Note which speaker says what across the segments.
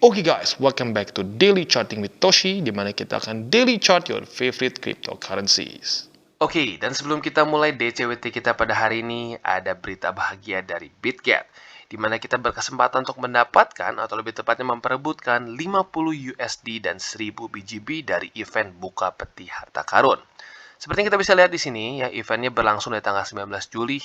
Speaker 1: Oke guys, welcome back to Daily Charting with Toshi, di mana kita akan daily chart your favorite cryptocurrencies.
Speaker 2: Oke, dan sebelum kita mulai DCWT kita pada hari ini, ada berita bahagia dari BitGet, di mana kita berkesempatan untuk mendapatkan, atau lebih tepatnya memperebutkan 50 USD dan 1000 BGB dari event buka peti harta karun. Seperti yang kita bisa lihat di sini, ya, eventnya berlangsung dari tanggal 19 Juli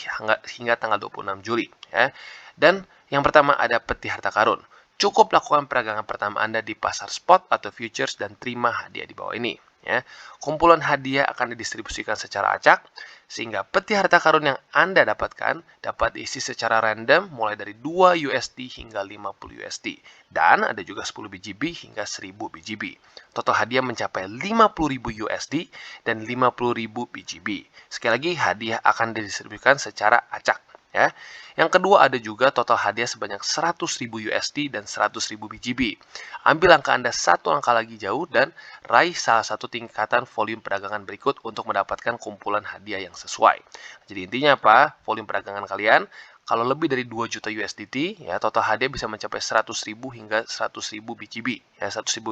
Speaker 2: hingga tanggal 26 Juli. Ya. Dan yang pertama ada peti harta karun. Cukup lakukan peragangan pertama Anda di pasar spot atau futures dan terima hadiah di bawah ini. Ya. Kumpulan hadiah akan didistribusikan secara acak, sehingga peti harta karun yang Anda dapatkan dapat diisi secara random mulai dari 2 USD hingga 50 USD. Dan ada juga 10 BGB hingga 1000 BGB. Total hadiah mencapai 50.000 USD dan 50.000 BGB. Sekali lagi, hadiah akan didistribusikan secara acak. Ya. Yang kedua ada juga total hadiah sebanyak 100.000 USD dan 100.000 BGB. Ambil angka Anda satu angka lagi jauh dan raih salah satu tingkatan volume perdagangan berikut untuk mendapatkan kumpulan hadiah yang sesuai. Jadi intinya apa? Volume perdagangan kalian kalau lebih dari 2 juta USDT, ya total hadiah bisa mencapai 100.000 hingga 100.000 BGB, ya 100.000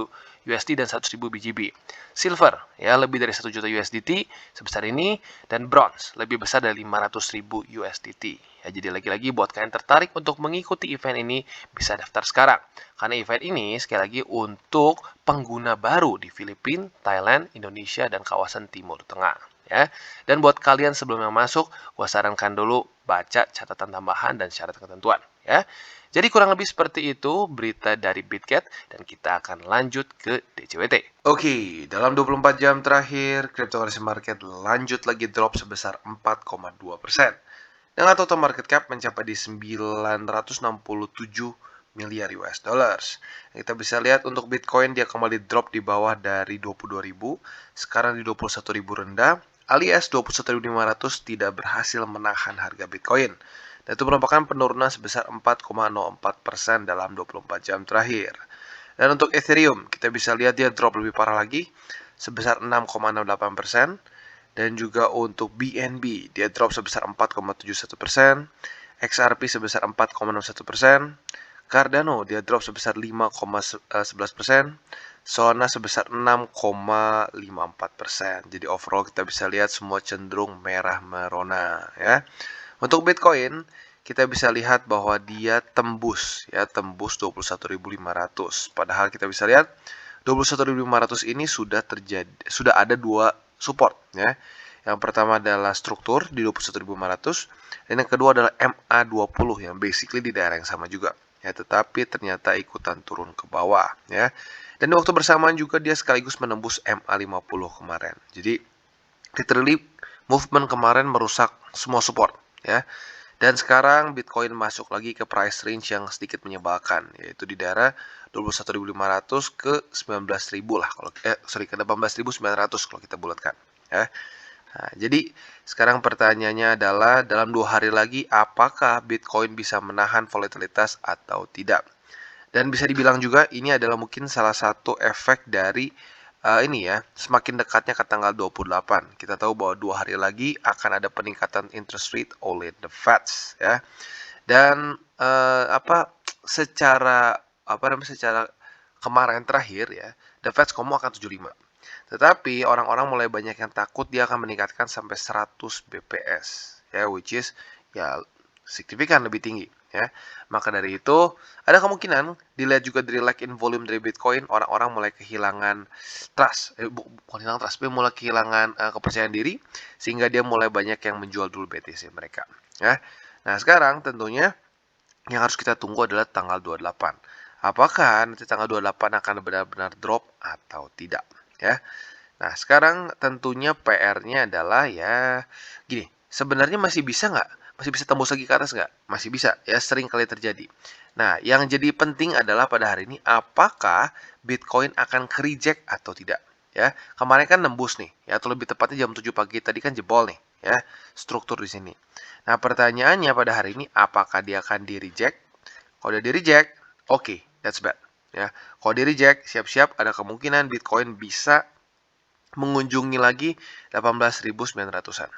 Speaker 2: USD dan 100.000 BGB. Silver, ya lebih dari 1 juta USDT sebesar ini, dan bronze lebih besar dari 500.000 USDT. Ya, jadi lagi-lagi buat kalian tertarik untuk mengikuti event ini bisa daftar sekarang. Karena event ini sekali lagi untuk pengguna baru di Filipina, Thailand, Indonesia, dan kawasan Timur Tengah. Ya. Dan buat kalian sebelum yang masuk, gue sarankan dulu baca catatan tambahan dan syarat ketentuan. Ya. Jadi kurang lebih seperti itu berita dari BitGet dan kita akan lanjut ke DCWT. Oke, dalam 24 jam terakhir, cryptocurrency market lanjut lagi drop sebesar 4,2%. Dengan total market cap mencapai di 967 miliar US dollars. Kita bisa lihat untuk Bitcoin dia kembali drop di bawah dari 22.000, sekarang di 21.000 rendah, alias 21.500 tidak berhasil menahan harga Bitcoin. Dan itu merupakan penurunan sebesar 4,04% dalam 24 jam terakhir. Dan untuk Ethereum, kita bisa lihat dia drop lebih parah lagi, sebesar 6,68%. Dan juga untuk BNB, dia drop sebesar 4,71%, XRP sebesar 4,61%, Cardano dia drop sebesar 5,11%, Solana sebesar 6,54%. Jadi overall kita bisa lihat semua cenderung merah merona ya. Untuk Bitcoin, kita bisa lihat bahwa dia tembus 21.500. Padahal kita bisa lihat 21.500 ini sudah ada dua support ya. Yang pertama adalah struktur di 21.500 dan yang kedua adalah MA20 yang basically di daerah yang sama juga ya, tetapi ternyata ikutan turun ke bawah ya. Dan di waktu bersamaan juga dia sekaligus menembus MA50 kemarin. Jadi literally movement kemarin merusak semua support ya. Dan sekarang Bitcoin masuk lagi ke price range yang sedikit menyebalkan, yaitu di daerah 21.500 ke 19.000 lah kalau ke 18.900 kalau kita bulatkan ya. Nah, jadi sekarang pertanyaannya adalah dalam 2 hari lagi apakah Bitcoin bisa menahan volatilitas atau tidak? Dan bisa dibilang juga ini adalah mungkin salah satu efek dari ini ya, semakin dekatnya ke tanggal 28. Kita tahu bahwa 2 hari lagi akan ada peningkatan interest rate oleh the Fed ya. Dan secara kemarin terakhir ya, the Fed ngomong akan 75. Tetapi orang-orang mulai banyak yang takut dia akan meningkatkan sampai 100 BPS ya, which is ya signifikan lebih tinggi ya. Maka dari itu ada kemungkinan dilihat juga dari lack in volume dari Bitcoin, orang-orang mulai kehilangan trust, bukan hilang trust, tapi mulai kehilangan kepercayaan diri sehingga dia mulai banyak yang menjual dulu BTC mereka ya. Nah, sekarang tentunya yang harus kita tunggu adalah tanggal 28. Apakah nanti tanggal 28 akan benar-benar drop atau tidak ya. Nah, sekarang tentunya PR-nya adalah ya gini, sebenarnya masih bisa nggak? Masih bisa tembus lagi ke atas nggak? Masih bisa, ya sering kali terjadi. Nah, yang jadi penting adalah pada hari ini apakah Bitcoin akan ke-reject atau tidak. Ya, kemarin kan nembus nih, ya atau lebih tepatnya jam 7 pagi tadi kan jebol nih, ya struktur di sini. Nah, pertanyaannya pada hari ini apakah dia akan di-reject? Kalau dia di-reject, oke, that's bad. Ya, kalau di-reject, siap-siap ada kemungkinan Bitcoin bisa mengunjungi lagi 18.900-an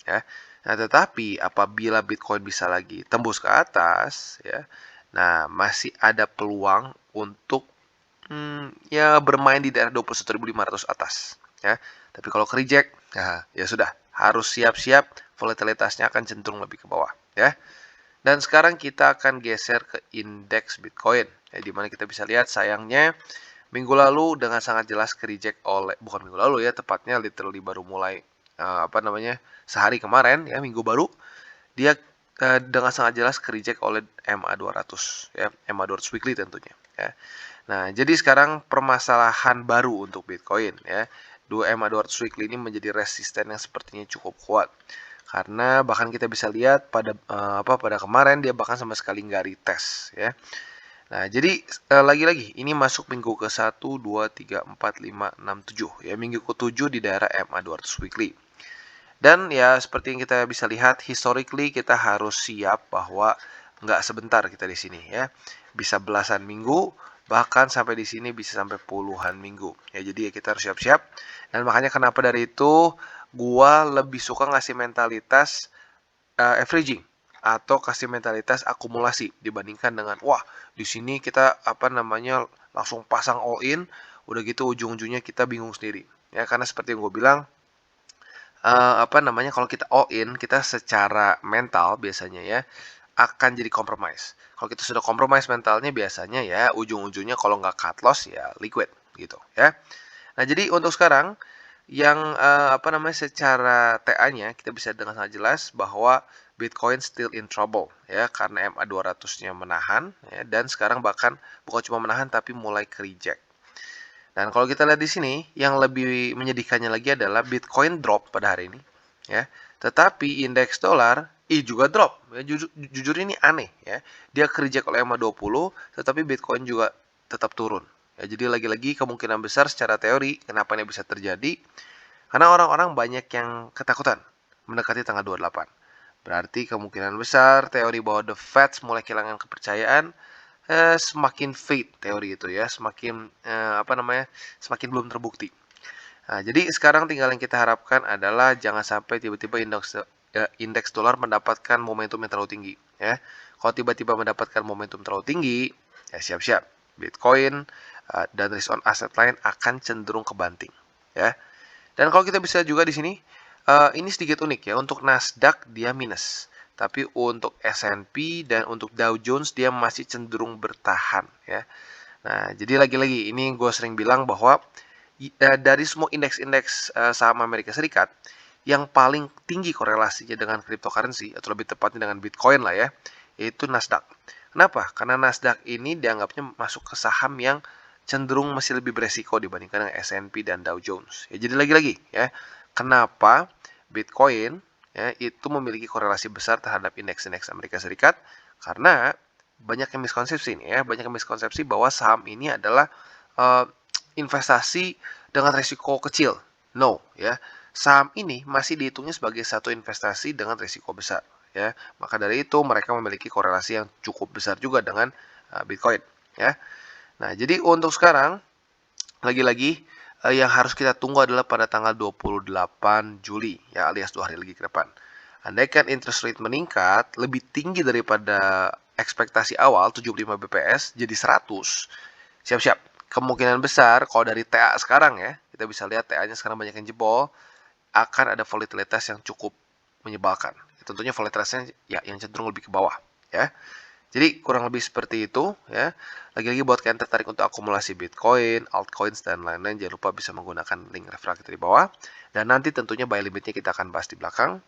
Speaker 2: ya. Nah, tetapi apabila Bitcoin bisa lagi tembus ke atas ya, nah masih ada peluang untuk hanya bermain di daerah 21.500 atas, ya. Tapi kalau ke reject, ya sudah, harus siap-siap volatilitasnya akan cenderung lebih ke bawah, ya. Dan sekarang kita akan geser ke indeks Bitcoin, ya, di mana kita bisa lihat sayangnya minggu lalu dengan sangat jelas ke reject oleh, bukan minggu lalu ya, tepatnya literally baru mulai sehari kemarin ya, minggu baru dia dengan sangat jelas ke reject oleh MA200 ya, MA200 weekly tentunya ya. Nah, jadi sekarang permasalahan baru untuk Bitcoin ya. MA200 weekly ini menjadi resisten yang sepertinya cukup kuat. Karena bahkan kita bisa lihat pada pada kemarin dia bahkan sama sekali nggak retest ya. Nah, jadi lagi-lagi ini masuk minggu ke 1 2 3 4 5 6 7 ya, minggu ke-7 di daerah MA200 weekly. Dan ya seperti yang kita bisa lihat historically kita harus siap bahwa nggak sebentar kita di sini ya. Bisa belasan minggu, bahkan sampai di sini bisa sampai puluhan minggu. Ya jadi ya kita harus siap-siap. Dan makanya kenapa dari itu gua lebih suka ngasih mentalitas averaging atau kasih mentalitas akumulasi dibandingkan dengan wah, di sini kita langsung pasang all in, udah gitu ujung-ujungnya kita bingung sendiri. Ya karena seperti yang gue bilang kalau kita all in, kita secara mental biasanya ya akan jadi compromise. Kalau kita sudah compromise mentalnya biasanya ya ujung-ujungnya kalau nggak cut loss ya liquid gitu ya. Nah, jadi untuk sekarang yang secara TA-nya kita bisa dengan sangat jelas bahwa Bitcoin still in trouble ya karena MA200-nya menahan ya, dan sekarang bahkan bukan cuma menahan tapi mulai ke reject. Dan kalau kita lihat di sini, yang lebih menyedihkannya lagi adalah Bitcoin drop pada hari ini, ya. Tetapi indeks dolar juga drop. Ya, jujur ini aneh, ya. Dia kerja oleh MA20, tetapi Bitcoin juga tetap turun. Ya, jadi lagi-lagi kemungkinan besar secara teori kenapa ini bisa terjadi? Karena orang-orang banyak yang ketakutan mendekati tanggal 28. Berarti kemungkinan besar teori bahwa the Fed mulai kehilangan kepercayaan semakin fade teori itu ya, semakin semakin belum terbukti. Nah, jadi sekarang tinggal yang kita harapkan adalah jangan sampai tiba-tiba indeks dolar mendapatkan momentum yang terlalu tinggi ya. Kalau tiba-tiba mendapatkan momentum terlalu tinggi, ya siap-siap Bitcoin dan risk on asset lain akan cenderung kebanting ya. Dan kalau kita bisa juga di sini ini sedikit unik ya, untuk Nasdaq dia minus. Tapi untuk S&P dan untuk Dow Jones dia masih cenderung bertahan ya. Nah, jadi lagi-lagi ini gue sering bilang bahwa dari semua indeks-indeks saham Amerika Serikat yang paling tinggi korelasinya dengan cryptocurrency atau lebih tepatnya dengan Bitcoin lah ya, yaitu Nasdaq. Kenapa? Karena Nasdaq ini dianggapnya masuk ke saham yang cenderung masih lebih beresiko dibandingkan dengan S&P dan Dow Jones. Ya, jadi lagi-lagi ya, kenapa Bitcoin ya, itu memiliki korelasi besar terhadap indeks-indeks Amerika Serikat karena banyak yang miskonsepsi nih ya, banyak yang miskonsepsi bahwa saham ini adalah investasi dengan risiko kecil. No, ya. Saham ini masih dihitungnya sebagai satu investasi dengan risiko besar, ya. Maka dari itu mereka memiliki korelasi yang cukup besar juga dengan Bitcoin, ya. Nah, jadi untuk sekarang lagi-lagi yang harus kita tunggu adalah pada tanggal 28 Juli ya, alias 2 hari lagi ke depan. Andaikan interest rate meningkat lebih tinggi daripada ekspektasi awal 75 BPS jadi 100, siap-siap. Kemungkinan besar kalau dari TA sekarang ya, kita bisa lihat TA-nya sekarang banyak yang jebol, akan ada volatilitas yang cukup menyebalkan. Tentunya volatilitasnya ya yang cenderung lebih ke bawah ya. Jadi kurang lebih seperti itu ya. Lagi-lagi buat kalian tertarik untuk akumulasi Bitcoin, altcoins dan lain-lain, jangan lupa bisa menggunakan link referral kita di bawah. Dan nanti tentunya buy limitnya kita akan bahas di belakang.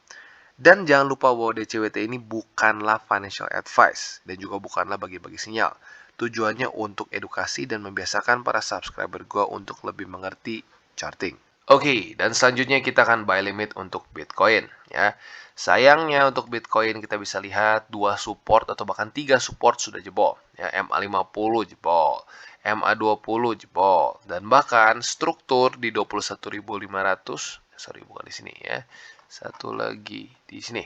Speaker 2: Dan jangan lupa bahwa DCWT ini bukanlah financial advice dan juga bukanlah bagi-bagi sinyal. Tujuannya untuk edukasi dan membiasakan para subscriber gue untuk lebih mengerti charting. Oke, dan selanjutnya kita akan buy limit untuk Bitcoin ya. Sayangnya untuk Bitcoin kita bisa lihat 2 support atau bahkan 3 support sudah jebol ya, MA50 jebol, MA20 jebol, dan bahkan struktur di 21.500, sorry bukan di sini ya. Satu lagi di sini.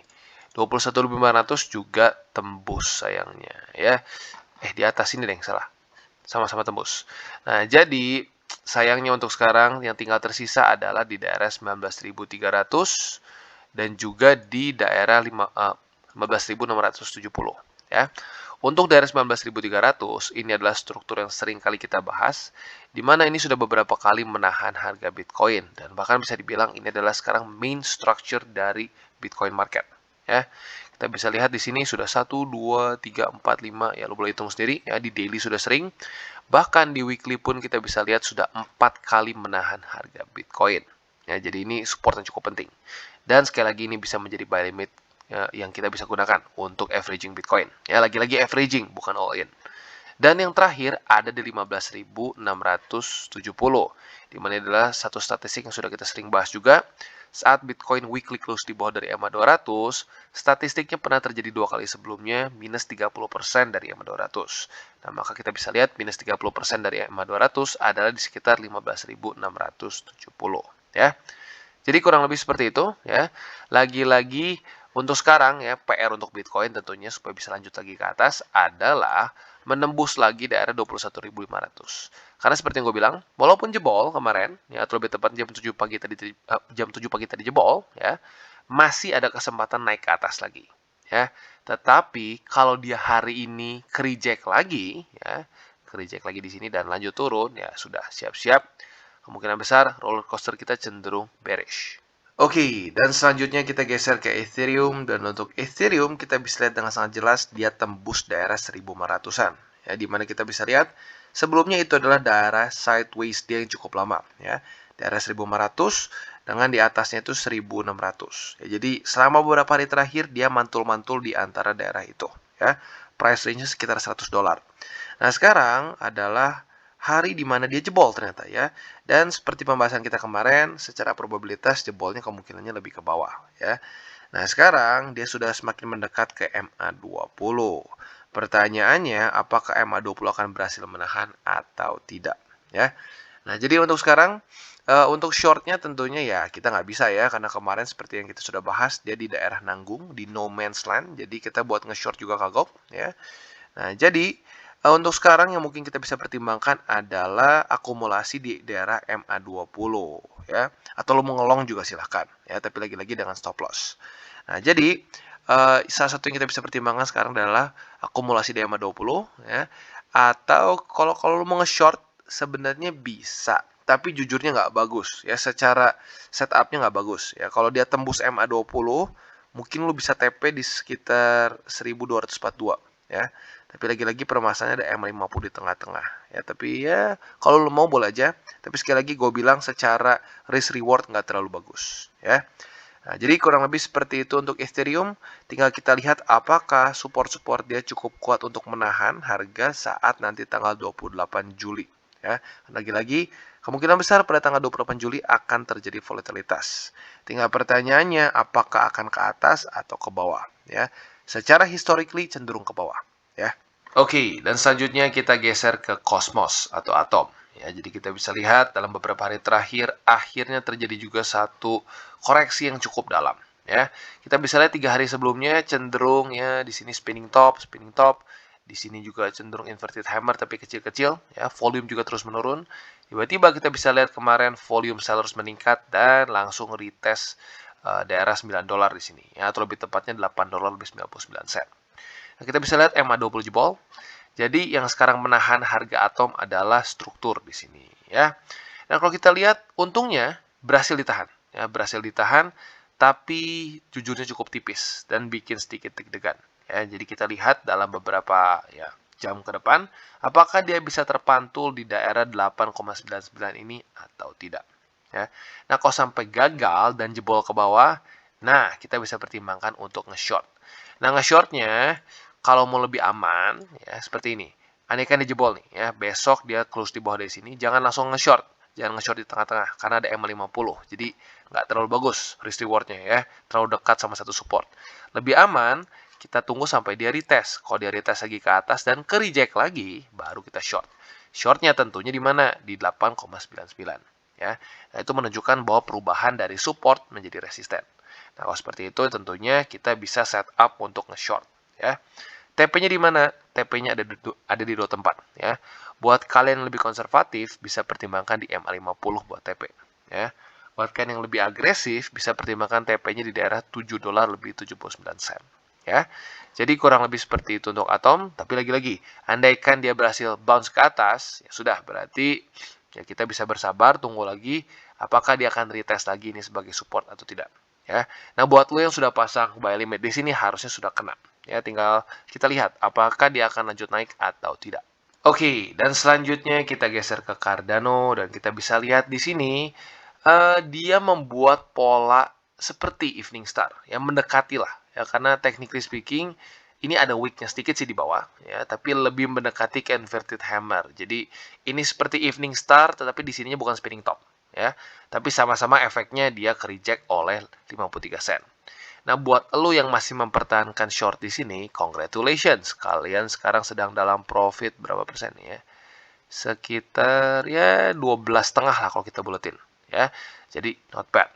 Speaker 2: 21.500 juga tembus sayangnya ya. Di atas ini deh yang salah. Sama-sama tembus. Nah, jadi sayangnya untuk sekarang yang tinggal tersisa adalah di daerah 19.300 dan juga di daerah 15.670 ya. Untuk daerah 19.300, ini adalah struktur yang sering kali kita bahas, di mana ini sudah beberapa kali menahan harga Bitcoin, dan bahkan bisa dibilang ini adalah sekarang main structure dari Bitcoin market. Ya, kita bisa lihat di sini sudah 1, 2, 3, 4, 5, ya lo boleh hitung sendiri, ya di daily sudah sering, bahkan di weekly pun kita bisa lihat sudah 4 kali menahan harga Bitcoin. Ya, jadi ini support yang cukup penting. Dan sekali lagi ini bisa menjadi buy limit ya, yang kita bisa gunakan untuk averaging Bitcoin. Ya, lagi-lagi averaging, bukan all in. Dan yang terakhir ada di 15.670, di mana adalah satu statistik yang sudah kita sering bahas juga. Saat Bitcoin weekly close di bawah dari EMA 200, statistiknya pernah terjadi 2 kali sebelumnya, minus 30% dari EMA 200. Nah, maka kita bisa lihat minus 30% dari EMA 200 adalah di sekitar 15.670, ya. Jadi kurang lebih seperti itu ya. Lagi-lagi untuk sekarang ya PR untuk Bitcoin tentunya supaya bisa lanjut lagi ke atas adalah menembus lagi daerah 21.500. Karena seperti yang gue bilang, walaupun jebol kemarin ya atau lebih tepat jam 7 pagi tadi jebol ya, masih ada kesempatan naik ke atas lagi ya. Tetapi kalau dia hari ini reject lagi ya, reject lagi di sini dan lanjut turun ya sudah siap-siap kemungkinan besar roller coaster kita cenderung bearish. Oke, dan selanjutnya kita geser ke Ethereum, dan untuk Ethereum kita bisa lihat dengan sangat jelas dia tembus daerah 1.500-an. Ya, di mana kita bisa lihat sebelumnya itu adalah daerah sideways dia yang cukup lama, ya. Daerah 1.500 dengan di atasnya itu 1.600. Ya, jadi selama beberapa hari terakhir dia mantul-mantul di antara daerah itu, ya. Price range-nya sekitar $100. Nah, sekarang adalah hari di mana dia jebol ternyata ya. Dan seperti pembahasan kita kemarin, secara probabilitas jebolnya kemungkinannya lebih ke bawah ya. Nah, sekarang dia sudah semakin mendekat ke MA20. Pertanyaannya, apakah MA20 akan berhasil menahan atau tidak ya. Nah, jadi untuk sekarang untuk shortnya tentunya ya kita nggak bisa ya, karena kemarin seperti yang kita sudah bahas dia di daerah nanggung, di no man's land. Jadi kita buat nge-short juga kagok ya. Nah, jadi untuk sekarang yang mungkin kita bisa pertimbangkan adalah akumulasi di daerah MA20 ya. Atau lo mau ngelong juga silahkan ya, tapi lagi-lagi dengan stop loss. Nah, jadi salah satu yang kita bisa pertimbangkan sekarang adalah akumulasi di MA20 ya. Atau kalau lo mau nge-short sebenarnya bisa, tapi jujurnya nggak bagus ya, secara setupnya nggak bagus ya. Kalau dia tembus MA20 mungkin lo bisa TP di sekitar 1242 ya. Tapi lagi-lagi permasalahannya ada M50 di tengah-tengah ya. Tapi ya kalau lo mau boleh aja. Tapi sekali lagi gue bilang secara risk reward nggak terlalu bagus ya. Nah, jadi kurang lebih seperti itu untuk Ethereum. Tinggal kita lihat apakah support-support dia cukup kuat untuk menahan harga saat nanti tanggal 28 Juli ya. Lagi-lagi kemungkinan besar pada tanggal 28 Juli akan terjadi volatilitas. Tinggal pertanyaannya apakah akan ke atas atau ke bawah ya. Secara historically cenderung ke bawah ya. Oke, dan selanjutnya kita geser ke Cosmos atau Atom. Ya, jadi kita bisa lihat dalam beberapa hari terakhir akhirnya terjadi juga satu koreksi yang cukup dalam. Ya, kita bisa lihat 3 hari sebelumnya cenderung ya di sini spinning top, di sini juga cenderung inverted hammer tapi kecil-kecil. Ya, volume juga terus menurun. Tiba-tiba kita bisa lihat kemarin volume sellers meningkat dan langsung retest daerah $9 di sini. Ya, atau lebih tepatnya $8 lebih 99 sen. Nah, kita bisa lihat MA20 jebol. Jadi yang sekarang menahan harga Atom adalah struktur di sini ya. Dan kalau kita lihat untungnya berhasil ditahan ya, berhasil ditahan tapi jujurnya cukup tipis dan bikin sedikit deg-degan ya. Jadi kita lihat dalam beberapa ya jam ke depan apakah dia bisa terpantul di daerah 8,99 ini atau tidak ya. Nah, kalau sampai gagal dan jebol ke bawah, nah kita bisa pertimbangkan untuk nge-short. Nah, nge-shortnya kalau mau lebih aman ya seperti ini. Andaikan dia jebol nih ya, besok dia close di bawah dari sini, jangan langsung nge-short. Jangan nge-short di tengah-tengah karena ada M50. Jadi nggak terlalu bagus risk rewardnya ya, terlalu dekat sama satu support. Lebih aman kita tunggu sampai dia retest. Kalau dia retest lagi ke atas dan ke reject lagi, baru kita short. Shortnya tentunya di mana? Di 8,99 ya. Nah, itu menunjukkan bahwa perubahan dari support menjadi resisten. Nah, kalau seperti itu tentunya kita bisa set up untuk nge-short ya. TP-nya di mana? TP-nya ada di dua tempat ya. Buat kalian yang lebih konservatif bisa pertimbangkan di MA50 buat TP ya. Buat kalian yang lebih agresif bisa pertimbangkan TP-nya di daerah $7 lebih 79 sen ya. Jadi kurang lebih seperti itu untuk Atom, tapi lagi-lagi, andaikan dia berhasil bounce ke atas, ya sudah, berarti ya kita bisa bersabar, tunggu lagi, apakah dia akan retest lagi ini sebagai support atau tidak. Ya. Nah, buat lo yang sudah pasang buy limit di sini harusnya sudah kena. Ya, tinggal kita lihat apakah dia akan lanjut naik atau tidak. Oke, dan selanjutnya kita geser ke Cardano dan kita bisa lihat di sini dia membuat pola seperti Evening Star, yang mendekati lah, ya karena technically speaking ini ada wicknya sedikit sih di bawah, ya tapi lebih mendekati ke inverted hammer. Jadi ini seperti Evening Star, tetapi di sininya bukan spinning top, ya. Tapi sama-sama efeknya dia ke reject oleh 53 sen. Nah, buat lo yang masih mempertahankan short di sini, congratulations, kalian sekarang sedang dalam profit berapa persen ya? Sekitar ya 12,5 lah kalau kita buletin, ya. Jadi not bad.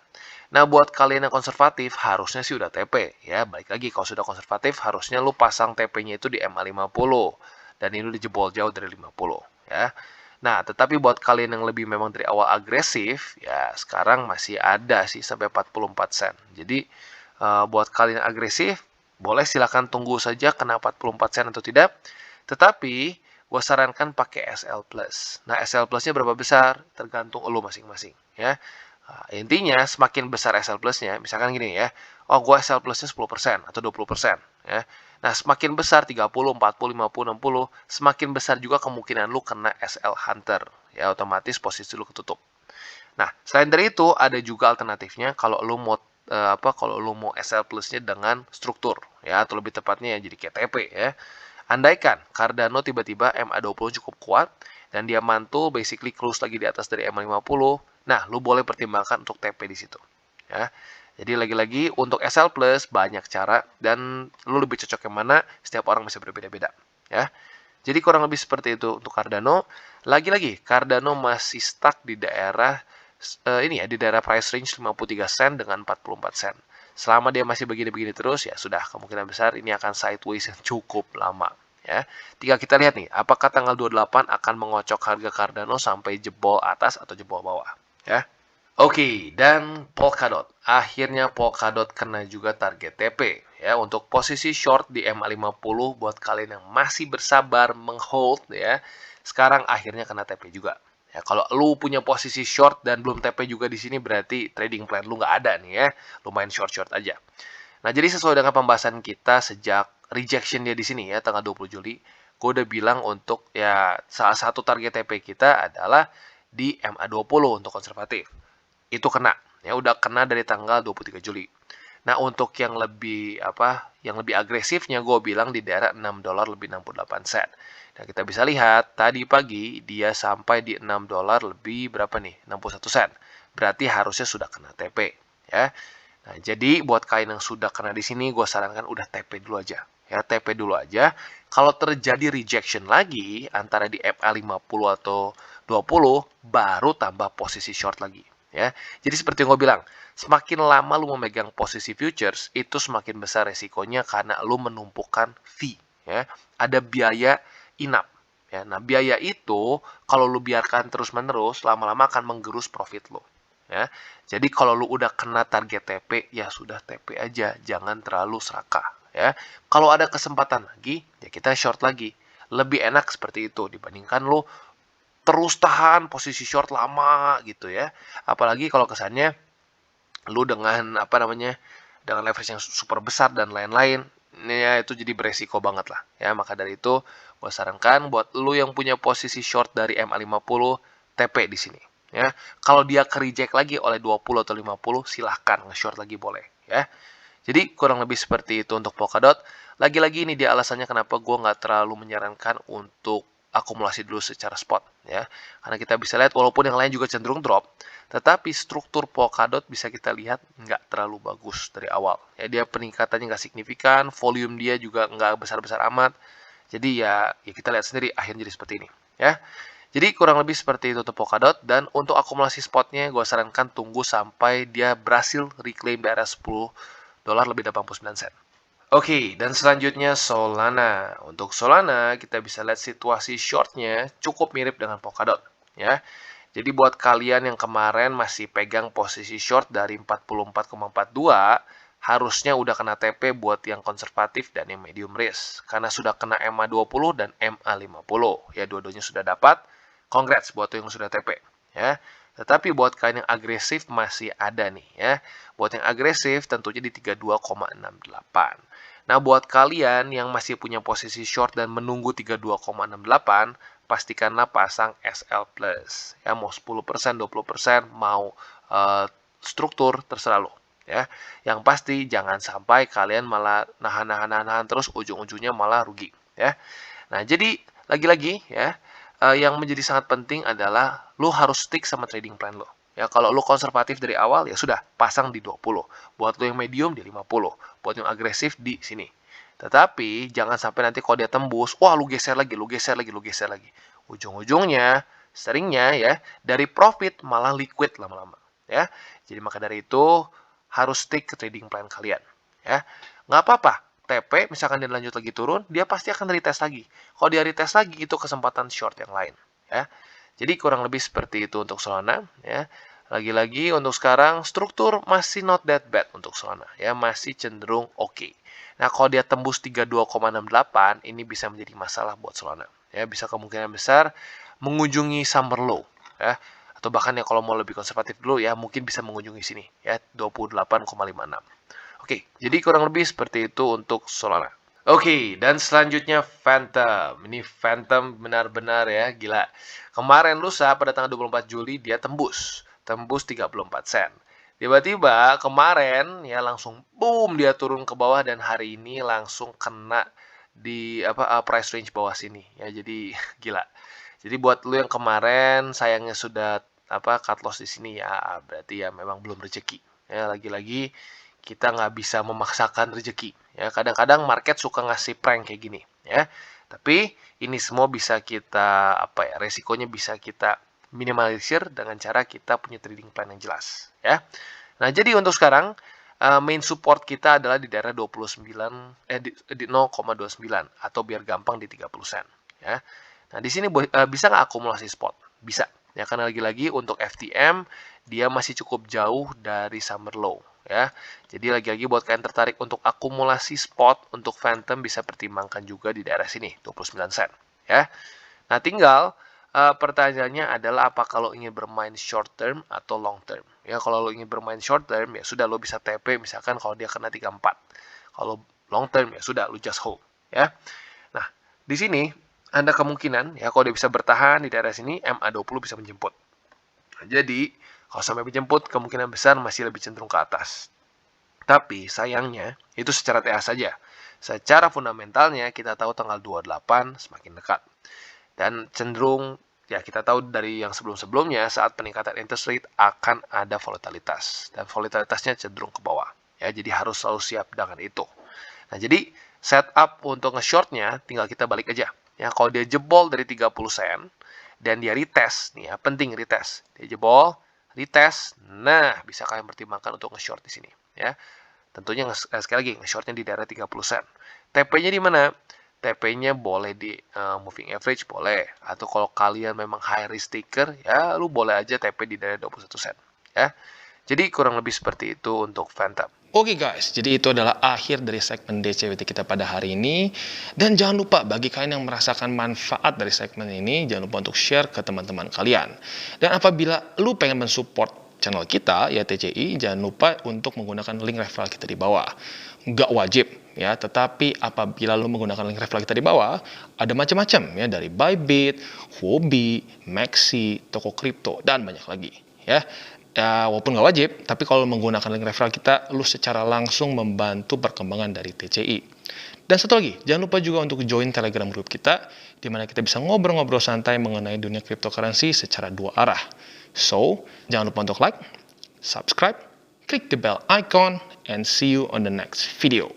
Speaker 2: Nah, buat kalian yang konservatif harusnya sih udah TP, ya. Balik lagi, kalau sudah konservatif harusnya lu pasang TP-nya itu di MA50 dan ini udah jebol jauh dari 50, ya. Nah, tetapi buat kalian yang lebih memang dari awal agresif, ya sekarang masih ada sih sampai 44 sen. Jadi buat kalian yang agresif, boleh silakan tunggu saja kena 44 sen atau tidak. Tetapi gue sarankan pakai SL Plus. Nah, SL Plus-nya berapa besar? Tergantung lo masing-masing, ya. Nah, intinya semakin besar SL Plus-nya, misalkan gini ya, oh gue SL Plus-nya 10% atau 20%, ya. Nah, semakin besar 30, 40, 50, 60, semakin besar juga kemungkinan lu kena SL Hunter, ya otomatis posisi lu ketutup. Nah, selain dari itu ada juga alternatifnya kalau lu mau kalau lu mau SL Plus-nya dengan struktur, ya atau lebih tepatnya ya jadi kayak TP, ya. Andaikan Cardano tiba-tiba MA20 cukup kuat dan dia mantul basically close lagi di atas dari MA50, nah lu boleh pertimbangkan untuk TP di situ, ya. Jadi lagi-lagi untuk SL Plus banyak cara dan lu lebih cocok yang mana, setiap orang bisa berbeda-beda, ya. Jadi kurang lebih seperti itu untuk Cardano. Lagi-lagi Cardano masih stuck di daerah ini ya, di daerah price range 53 sen dengan 44 sen. Selama dia masih begini-begini terus, ya sudah kemungkinan besar ini akan sideways yang cukup lama, ya. Tinggal kita lihat nih, apakah tanggal 28 akan mengocok harga Cardano sampai jebol atas atau jebol bawah, ya. Oke, dan Polkadot. Akhirnya Polkadot kena juga target TP, ya. Untuk posisi short di MA50 buat kalian yang masih bersabar menghold, ya. Sekarang akhirnya kena TP juga. Ya, kalau lu punya posisi short dan belum TP juga di sini berarti trading plan lu nggak ada nih, ya. Lumayan short-short aja. Nah, jadi sesuai dengan pembahasan kita sejak rejection dia di sini ya, tanggal 20 Juli, gue udah bilang untuk ya salah satu target TP kita adalah di MA20 untuk konservatif. Itu kena, ya udah kena dari tanggal 23 Juli. Nah, untuk yang lebih agresifnya gue bilang di daerah $6 lebih 68 sen. Nah, kita bisa lihat tadi pagi dia sampai di $6 lebih berapa nih? 61 sen. Berarti harusnya sudah kena TP, ya. Nah, jadi buat kalian yang sudah kena di sini, gue sarankan udah TP dulu aja. Ya, TP dulu aja. Kalau terjadi rejection lagi antara di MA50 atau 20, baru tambah posisi short lagi. Ya, jadi seperti yang gue bilang, semakin lama lu memegang posisi futures, itu semakin besar resikonya karena lu menumpukan fee. Ya, ada biaya inap. Ya, nah biaya itu kalau lu biarkan terus-menerus, lama-lama akan menggerus profit lu. Ya, jadi kalau lu udah kena target TP, ya sudah TP aja, jangan terlalu serakah. Ya, kalau ada kesempatan lagi, ya kita short lagi. Lebih enak seperti itu dibandingkan lu terus tahan posisi short lama gitu ya. Apalagi kalau kesannya lu dengan dengan leverage yang super besar dan lain-lain, ya itu jadi beresiko banget lah ya. Maka dari itu gue sarankan buat lu yang punya posisi short dari MA50, TP di sini ya. Kalau dia ke reject lagi oleh 20 atau 50, silahkan nge-short lagi boleh ya. Jadi kurang lebih seperti itu untuk Polkadot. Lagi-lagi ini dia alasannya kenapa gue nggak terlalu menyarankan untuk akumulasi dulu secara spot ya. Karena kita bisa lihat walaupun yang lain juga cenderung drop, tetapi struktur Polkadot bisa kita lihat nggak terlalu bagus dari awal. Ya, dia peningkatannya nggak signifikan, volume dia juga nggak besar-besar amat. Jadi ya kita lihat sendiri akhirnya jadi seperti ini ya. Jadi kurang lebih seperti itu untuk Polkadot, dan untuk akumulasi spotnya gue sarankan tunggu sampai dia berhasil reclaim daerah $10 lebih 89 sen. Oke, dan selanjutnya Solana. Untuk Solana, kita bisa lihat situasi shortnya cukup mirip dengan Polkadot, ya. Jadi buat kalian yang kemarin masih pegang posisi short dari 44,42, harusnya udah kena TP buat yang konservatif dan yang medium risk. Karena sudah kena MA20 dan MA50. Ya, dua-duanya sudah dapat. Congrats buat yang sudah TP. Ya. Tetapi buat kalian yang agresif masih ada nih ya. Buat yang agresif tentunya di 32,68. Nah, buat kalian yang masih punya posisi short dan menunggu 32,68, pastikanlah pasang SL plus. Ya, mau 10%, 20%, mau struktur, terserah lo. Ya, yang pasti jangan sampai kalian malah nahan terus ujung-ujungnya malah rugi. Ya, nah jadi lagi-lagi ya, yang menjadi sangat penting adalah lo harus stick sama trading plan lo. Ya, kalau lo konservatif dari awal ya sudah pasang di 20. Buat lo yang medium di 50. Buat yang agresif di sini. Tetapi jangan sampai nanti kalau dia tembus, wah lu geser lagi. Ujung-ujungnya seringnya ya dari profit malah liquid lama-lama ya. Jadi maka dari itu harus stick ke trading plan kalian ya. Nggak apa-apa. TP misalkan dia lanjut lagi turun, dia pasti akan retest lagi. Kalau dia retest lagi itu kesempatan short yang lain ya. Jadi kurang lebih seperti itu untuk Solana ya. Lagi-lagi untuk sekarang struktur masih not that bad untuk Solana ya, masih cenderung oke. Nah, kalau dia tembus 32,68 ini bisa menjadi masalah buat Solana. Ya, bisa kemungkinan besar mengunjungi summer low ya. Atau bahkan ya kalau mau lebih konservatif dulu ya mungkin bisa mengunjungi sini ya 28,56. Oke, jadi kurang lebih seperti itu untuk Solana. Oke, dan selanjutnya Phantom. Ini Phantom benar-benar ya, gila. Kemarin lusa pada tanggal 24 Juli dia tembus 34 sen. Tiba-tiba kemarin ya langsung boom dia turun ke bawah dan hari ini langsung kena di price range bawah sini ya. Jadi gila. Jadi buat lu yang kemarin sayangnya sudah cut loss di sini ya, berarti ya memang belum rezeki. Ya, lagi-lagi kita nggak bisa memaksakan rezeki. Ya, kadang-kadang market suka ngasih prank kayak gini. Ya, tapi ini semua bisa kita resikonya bisa kita minimalisir dengan cara kita punya trading plan yang jelas. Ya, nah jadi untuk sekarang main support kita adalah di daerah 29 0,29 atau biar gampang di 30 sen. Ya, nah di sini bisa nggak akumulasi spot? Bisa. Ya, karena lagi-lagi untuk FTM dia masih cukup jauh dari summer low ya. Jadi lagi-lagi buat kalian tertarik untuk akumulasi spot untuk Phantom bisa pertimbangkan juga di daerah sini 29 sen ya. Nah, tinggal pertanyaannya adalah apa kalau ingin bermain short term atau long term. Ya, kalau lo ingin bermain short term ya sudah lo bisa TP misalkan kalau dia kena 34. Kalau long term ya sudah lo just hold ya. Nah, di sini ada kemungkinan ya kalau dia bisa bertahan di daerah sini MA20 bisa menjemput. Nah, jadi kalau sampai menjemput kemungkinan besar masih lebih cenderung ke atas. Tapi sayangnya itu secara TA saja. Secara fundamentalnya kita tahu tanggal 28 semakin dekat. Dan cenderung ya kita tahu dari yang sebelum-sebelumnya saat peningkatan interest rate akan ada volatilitas. Dan volatilitasnya cenderung ke bawah. Ya, jadi harus selalu siap dengan itu. Nah, jadi setup untuk nge-shortnya tinggal kita balik aja. Ya, kalau dia jebol dari 30 sen dan dia retest, nih ya, penting retest. Dia jebol, retest, nah bisa kalian pertimbangkan untuk nge-short di sini. Ya, tentunya sekali lagi nge-shortnya di daerah 30 sen. TP-nya di mana? TP-nya boleh di moving average boleh. Atau kalau kalian memang high risk taker, ya lu boleh aja TP di daerah 21 sen. Ya, jadi kurang lebih seperti itu untuk Phantom.
Speaker 1: Oke guys, jadi itu adalah akhir dari segmen DCWT kita pada hari ini. Dan jangan lupa bagi kalian yang merasakan manfaat dari segmen ini, jangan lupa untuk share ke teman-teman kalian. Dan apabila lu pengen mensupport channel kita, ya TCI, jangan lupa untuk menggunakan link referral kita di bawah. Nggak wajib ya, tetapi apabila lu menggunakan link referral kita di bawah, ada macam-macam ya, dari Bybit, Huobi, Maxi, toko kripto, dan banyak lagi ya. Ya, walaupun nggak wajib, tapi kalau menggunakan link referral kita, lu secara langsung membantu perkembangan dari TCI. Dan satu lagi, jangan lupa juga untuk join Telegram group kita, di mana kita bisa ngobrol-ngobrol santai mengenai dunia cryptocurrency secara dua arah. So, jangan lupa untuk like, subscribe, klik the bell icon, and see you on the next video.